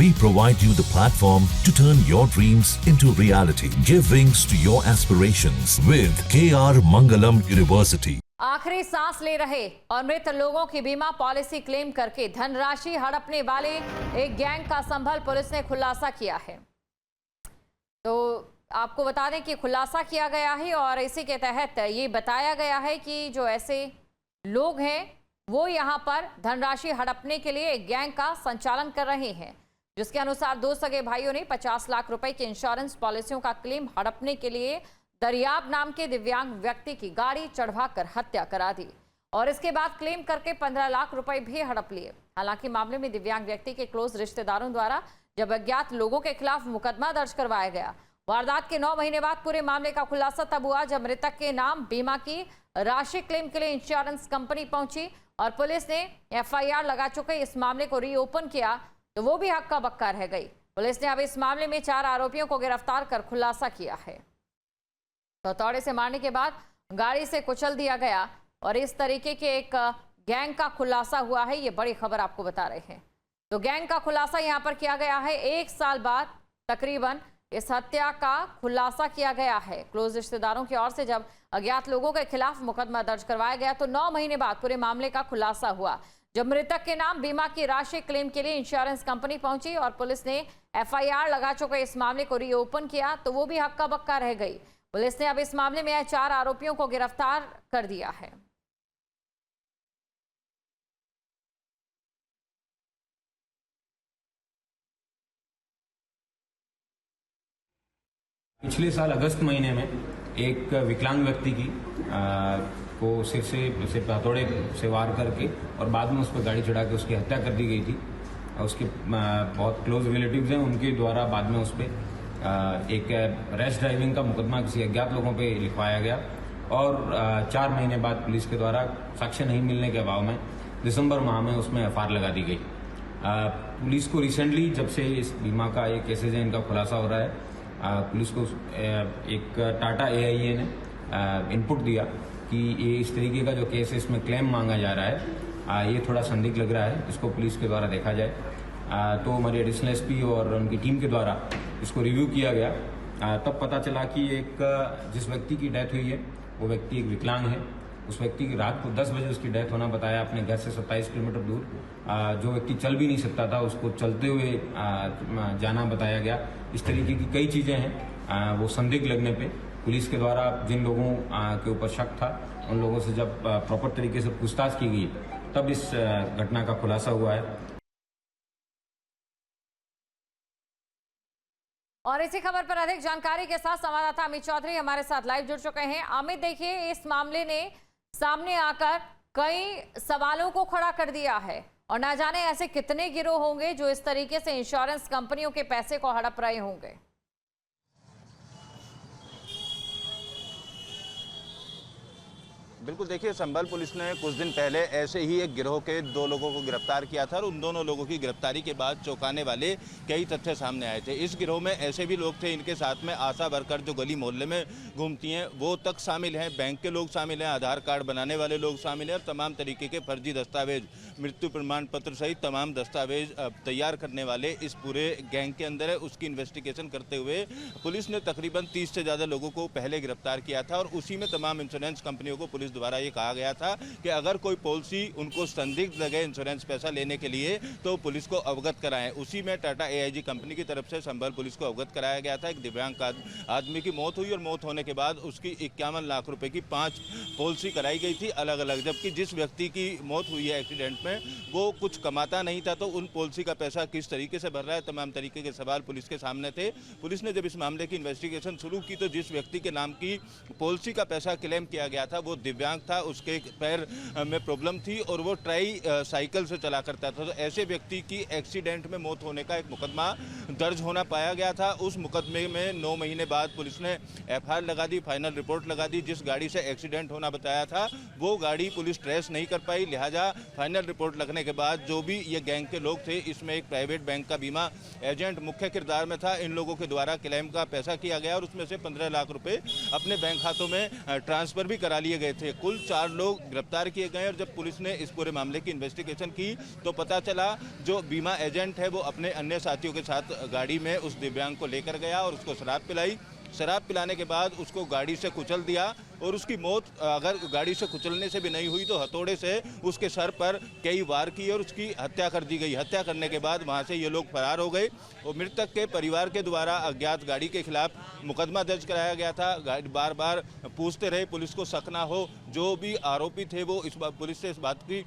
We provide you the platform to turn your dreams into reality. Give wings to your aspirations with KR Mangalam University. आखिरी सांस ले रहे और मृत लोगों की बीमा पॉलिसी क्लेम करके धनराशि हड़पने वाले एक गैंग का संभल पुलिस ने खुलासा किया है। तो आपको बता दें कि खुलासा किया गया है और इसी के तहत ये बताया गया है कि जो ऐसे लोग हैं वो यहाँ पर धनराशि हड़पने के लिए एक गैंग का संचालन कर रहे हैं, जिसके अनुसार दो सगे भाइयों ने 50 लाख रुपए की इंश्योरेंस पॉलिसियों का क्लेम हड़पने के लिए दरियाब नाम के दिव्यांग व्यक्ति की गाड़ी चढ़वाकर हत्या करा दी और इसके बाद क्लेम करके 15 लाख रुपए भी हड़प लिए। हालांकि मामले में दिव्यांग व्यक्ति के क्लोज रिश्तेदारों द्वारा जब अज्ञात लोगों के खिलाफ मुकदमा दर्ज करवाया गया। वारदात के 9 महीने बाद पूरे मामले का खुलासा तब हुआ जब मृतक के नाम बीमा की राशि क्लेम के लिए इंश्योरेंस कंपनी पहुंची और पुलिस ने FIR लगा चुके इस मामले को रीओपन किया तो वो भी हक्का बक्का रह गई। पुलिस ने अब इस मामले में 4 आरोपियों को गिरफ्तार कर खुलासा किया है। तो हथौड़े से मारने के बाद गाड़ी से कुचल दिया गया और इस तरीके के एक गैंग का खुलासा हुआ है। ये बड़ी खबर आपको बता रहे हैं। तो गैंग का खुलासा यहाँ पर किया गया है। 1 साल बाद तकरीबन इस हत्या का खुलासा किया गया है। क्लोज रिश्तेदारों की ओर से जब अज्ञात लोगों के खिलाफ मुकदमा दर्ज करवाया गया तो 9 महीने बाद पूरे मामले का खुलासा हुआ जब मृतक के नाम बीमा की राशि क्लेम के लिए इंश्योरेंस कंपनी पहुंची और पुलिस ने FIR लगा चुके इस मामले को रीओपन किया तो वो भी हक्का बक्का रह गई। पुलिस ने अब इस मामले में 4 आरोपियों को गिरफ्तार कर दिया है। पिछले साल अगस्त महीने में एक विकलांग व्यक्ति की को सिर से हथौड़े से वार करके और बाद में उस पर गाड़ी चढ़ा के उसकी हत्या कर दी गई थी। उसके बहुत क्लोज रिलेटिव्स हैं, उनके द्वारा बाद में उस पर एक रैश ड्राइविंग का मुकदमा किसी अज्ञात लोगों पे लिखवाया गया और 4 महीने बाद पुलिस के द्वारा साक्ष्य नहीं मिलने के अभाव में दिसंबर माह में उसमें FIR लगा दी गई। पुलिस को रिसेंटली जब से इस बीमा का ये केसेज है इनका खुलासा हो रहा है, पुलिस को एक टाटा AIA ने इनपुट दिया कि ये इस तरीके का जो केस है इसमें क्लेम मांगा जा रहा है, ये थोड़ा संदिग्ध लग रहा है, इसको पुलिस के द्वारा देखा जाए। तो हमारी एडिशनल SP और उनकी टीम के द्वारा इसको रिव्यू किया गया। तब पता चला कि एक जिस व्यक्ति की डेथ हुई है वो व्यक्ति एक विकलांग है। उस व्यक्ति की रात को 10 बजे उसकी डेथ होना बताया, अपने घर से 27 किलोमीटर दूर। जो व्यक्ति चल भी नहीं सकता था उसको चलते हुए जाना बताया गया। इस तरीके की कई चीज़ें हैं। वो संदिग्ध लगने पे पुलिस के द्वारा जिन लोगों के ऊपर शक था उन लोगों से जब प्रॉपर तरीके से पूछताछ की गई तब इस घटना का खुलासा हुआ है। और इसी खबर पर अधिक जानकारी के साथ संवाददाता अमित चौधरी हमारे साथ लाइव जुड़ चुके हैं। अमित, देखिए, इस मामले ने सामने आकर कई सवालों को खड़ा कर दिया है और ना जाने ऐसे कितने गिरोह होंगे जो इस तरीके से इंश्योरेंस कंपनियों के पैसे को हड़प रहे होंगे। बिल्कुल, देखिए, संभल पुलिस ने कुछ दिन पहले ऐसे ही एक गिरोह के 2 लोगों को गिरफ्तार किया था और उन दोनों लोगों की गिरफ्तारी के बाद चौंकाने वाले कई तथ्य सामने आए थे। इस गिरोह में ऐसे भी लोग थे, इनके साथ में आशा वर्कर जो गली मोहल्ले में घूमती हैं वो तक शामिल हैं, बैंक के लोग शामिल हैं, आधार कार्ड बनाने वाले लोग शामिल हैं और तमाम तरीके के फर्जी दस्तावेज, मृत्यु प्रमाण पत्र सहित तमाम दस्तावेज तैयार करने वाले इस पूरे गैंग के अंदर है। उसकी इन्वेस्टिगेशन करते हुए पुलिस ने तकरीबन 30 से ज़्यादा लोगों को पहले गिरफ्तार किया था और उसी में तमाम इंश्योरेंस कंपनियों को पुलिस द्वारा ये कहा गया था कि अगर कोई पॉलिसी उनको संदिग्ध लगे इंश्योरेंस पैसा लेने के लिए तो पुलिस को अवगत कराएं। उसी में टाटा AIG कंपनी की तरफ से संभल पुलिस को अवगत कराया गया था। एक दिव्यांग आदमी की मौत हुई और मौत होने के बाद उसकी 51 लाख रुपए की 5 पॉलिसी कराई गई थी अलग अलग। जबकि जिस व्यक्ति की मौत हुई है एक्सीडेंट में वो कुछ कमाता नहीं था तो उन पॉलिसी का पैसा किस तरीके से भर रहा है, तमाम तरीके के सवाल पुलिस के सामने थे। पुलिस ने जब इस मामले की इन्वेस्टिगेशन शुरू की तो जिस व्यक्ति के नाम की पॉलिसी का पैसा क्लेम किया गया था वो दिव्यांग था, उसके पैर में प्रॉब्लम थी और वो ट्राई साइकिल से चला करता था। तो ऐसे व्यक्ति की एक्सीडेंट में मौत होने का एक मुकदमा दर्ज होना पाया गया था। उस मुकदमे में 9 महीने बाद पुलिस ने FIR लगा दी, फाइनल रिपोर्ट लगा दी। जिस गाड़ी से एक्सीडेंट होना बताया था वो गाड़ी पुलिस ट्रेस नहीं कर पाई, लिहाजा फाइनल रिपोर्ट लगने के बाद जो भी ये गैंग के लोग थे, इसमें एक प्राइवेट बैंक का बीमा एजेंट मुख्य किरदार में था, इन लोगों के द्वारा क्लेम का पैसा किया गया और उसमें से 15 लाख रुपए अपने बैंक खातों में ट्रांसफर भी करा लिए गए थे। के कुल 4 लोग गिरफ्तार किए गए। और जब पुलिस ने इस पूरे मामले की इन्वेस्टिगेशन की तो पता चला जो बीमा एजेंट है वो अपने अन्य साथियों के साथ गाड़ी में उस दिव्यांग को लेकर गया और उसको शराब पिलाई। शराब पिलाने के बाद उसको गाड़ी से कुचल दिया और उसकी मौत अगर गाड़ी से कुचलने से भी नहीं हुई तो हथौड़े से उसके सर पर कई वार किए और उसकी हत्या कर दी गई। हत्या करने के बाद वहां से ये लोग फरार हो गए और मृतक के परिवार के द्वारा अज्ञात गाड़ी के खिलाफ मुकदमा दर्ज कराया गया था। बार बार पूछते रहे पुलिस को शक ना हो। जो भी आरोपी थे वो पुलिस से इस बात की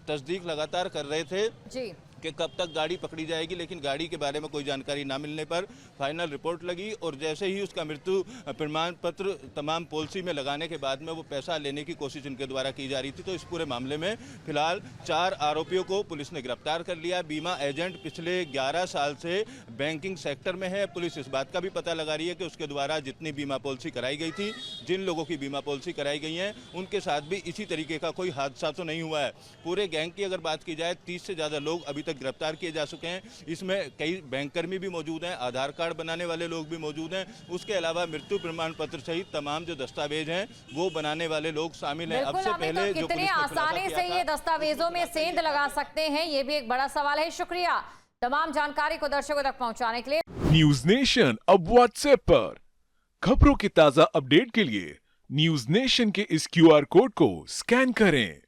तस्दीक लगातार कर रहे थे जी कि कब तक गाड़ी पकड़ी जाएगी, लेकिन गाड़ी के बारे में कोई जानकारी ना मिलने पर फाइनल रिपोर्ट लगी और जैसे ही उसका मृत्यु प्रमाण पत्र तमाम पॉलिसी में लगाने के बाद में वो पैसा लेने की कोशिश इनके द्वारा की जा रही थी। तो इस पूरे मामले में फिलहाल 4 आरोपियों को पुलिस ने गिरफ्तार कर लिया। बीमा एजेंट पिछले 11 साल से बैंकिंग सेक्टर में है। पुलिस इस बात का भी पता लगा रही है कि उसके द्वारा जितनी बीमा पॉलिसी कराई गई थी, जिन लोगों की बीमा पॉलिसी कराई गई है, उनके साथ भी इसी तरीके का कोई हादसा तो नहीं हुआ है। पूरे गैंग की अगर बात की जाए 30 से ज़्यादा लोग अभी तक गिरफ्तार किए जा चुके हैं। इसमें कई बैंककर्मी भी मौजूद हैं, आधार कार्ड बनाने वाले लोग भी मौजूद हैं। उसके अलावा मृत्यु प्रमाण पत्र सहित तमाम जो दस्तावेज हैं वो बनाने वाले लोग शामिल हैं। अब से पहले जो कितने आसानी से ये दस्तावेजों में सेंध लगा सकते हैं, ये भी एक बड़ा सवाल है। शुक्रिया तमाम जानकारी को दर्शकों तक पहुंचाने के लिए। न्यूज नेशन अब व्हाट्सएप पर खबरों की ताजा अपडेट के लिए न्यूज नेशन के इस QR कोड को स्कैन करें।